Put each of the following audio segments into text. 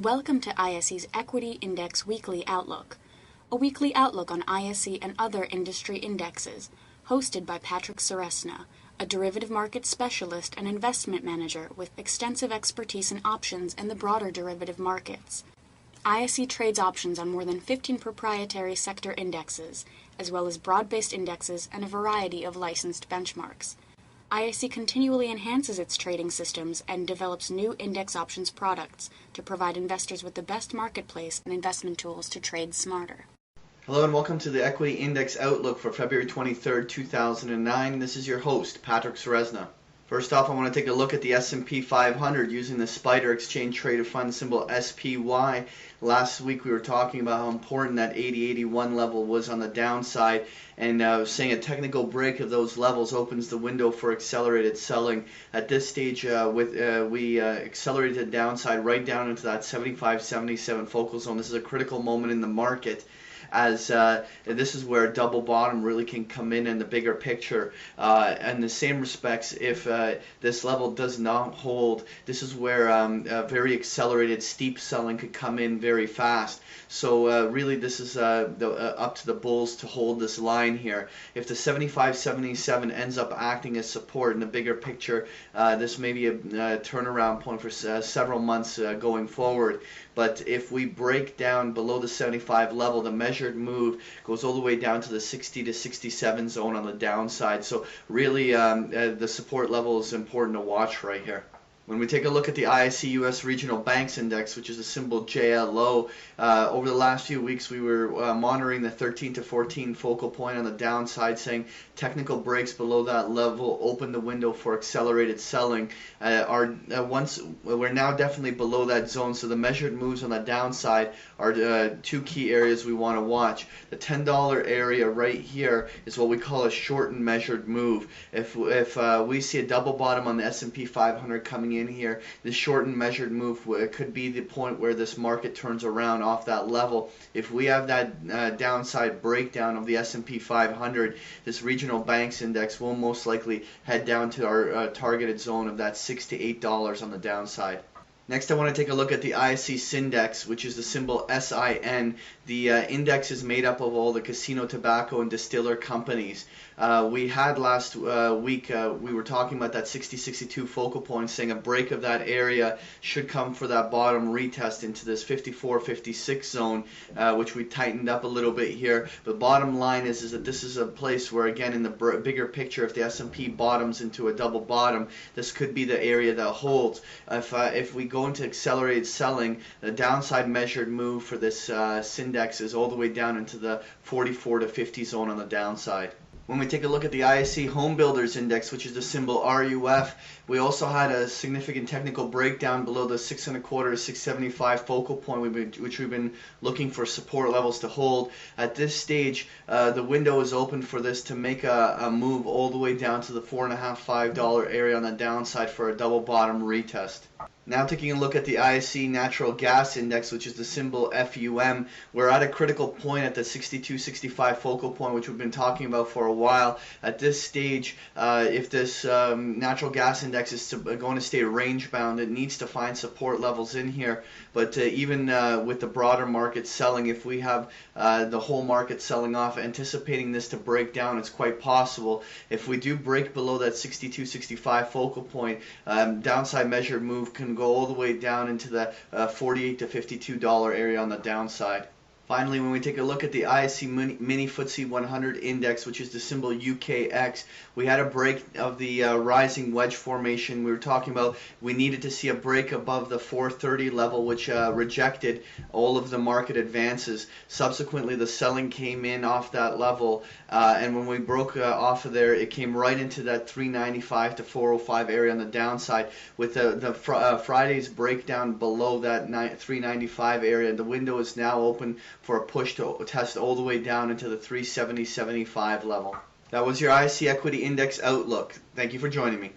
Welcome to ISE's Equity Index Weekly Outlook, a weekly outlook on ISE and other industry indexes, hosted by Patrick Ceresna, a derivative market specialist and investment manager with extensive expertise in options and the broader derivative markets. ISE trades options on more than 15 proprietary sector indexes, as well as broad-based indexes and a variety of licensed benchmarks. ISE continually enhances its trading systems and develops new index options products to provide investors with the best marketplace and investment tools to trade smarter. Hello and welcome to the Equity Index Outlook for February 23rd, 2009. This is your host, Patrick Ceresna. First off, I want to take a look at the S&P 500 using the Spider Exchange Traded Fund symbol SPY. Last week we were talking about how important that 80-81 level was on the downside, and saying a technical break of those levels opens the window for accelerated selling. At this stage, we accelerated the downside right down into that 75-77 focal zone. This is a critical moment in the market, as this is where a double bottom really can come in the bigger picture. In the same respects, if this level does not hold, this is where very accelerated steep selling could come in very fast. So really this is up to the bulls to hold this line here. If the 75-77 ends up acting as support in the bigger picture, this may be a turnaround point for several months going forward. But if we break down below the 75 level, the measured move goes all the way down to the 60-67 zone on the downside. So really the support level is important to watch right here. When we take a look at the ISE US Regional Banks Index, which is the symbol JLO, over the last few weeks we were monitoring the 13 to 14 focal point on the downside, saying technical breaks below that level open the window for accelerated selling. Once we're now definitely below that zone, so the measured moves on the downside are two key areas we want to watch. The $10 area right here is what we call a shortened measured move. If we see a double bottom on the S&P 500 coming in here, this shortened measured move could be the point where this market turns around off that level. If we have that downside breakdown of the S&P 500, this regional banks index will most likely head down to our targeted zone of that $6 to $8 on the downside. Next, I want to take a look at the ISE Sindex, which is the symbol SIN. The index is made up of all the casino, tobacco, and distiller companies. We had last week, we were talking about that 60-62 focal point, saying a break of that area should come for that bottom retest into this 54-56 zone, which we tightened up a little bit here. But bottom line is that this is a place where, again, in the bigger picture, if the S&P bottoms into a double bottom, this could be the area that holds. If we go into accelerated selling, the downside measured move for this Sindex is all the way down into the 44 to 50 zone on the downside. When we take a look at the ISE Home Builders Index, which is the symbol RUF, we also had a significant technical breakdown below the 6.25 to 675 focal point, which we've been looking for support levels to hold. At this stage, the window is open for this to make a move all the way down to the $4.5–5 area on the downside for a double bottom retest. Now taking a look at the ISE Natural Gas Index, which is the symbol FUM, we're at a critical point at the 62-65 focal point, which we've been talking about for a while. At this stage, if this natural gas index is going to stay range bound, it needs to find support levels in here. But even with the broader market selling, if we have the whole market selling off, anticipating this to break down, it's quite possible. If we do break below that 62-65 focal point, downside measured move can go all the way down into the $48 to $52 area on the downside. Finally, when we take a look at the ISE Mini FTSE 100 Index, which is the symbol UKX, we had a break of the rising wedge formation. We were talking about we needed to see a break above the 430 level, which rejected all of the market advances. Subsequently, the selling came in off that level, and when we broke off of there, it came right into that 395 to 405 area on the downside. With Friday's breakdown below that 395 area, the window is now open for a push to test all the way down into the 370-75 level. That was your ISE Equity Index Outlook. Thank you for joining me.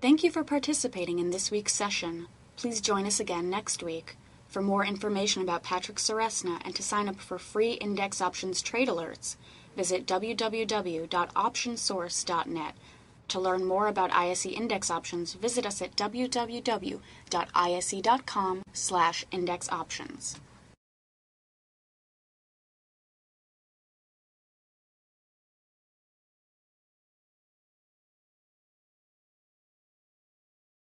Thank you for participating in this week's session. Please join us again next week. For more information about Patrick Ceresna and to sign up for free index options trade alerts, visit www.optionsource.net. To learn more about ISE index options, visit us at www.ise.com/indexoptions.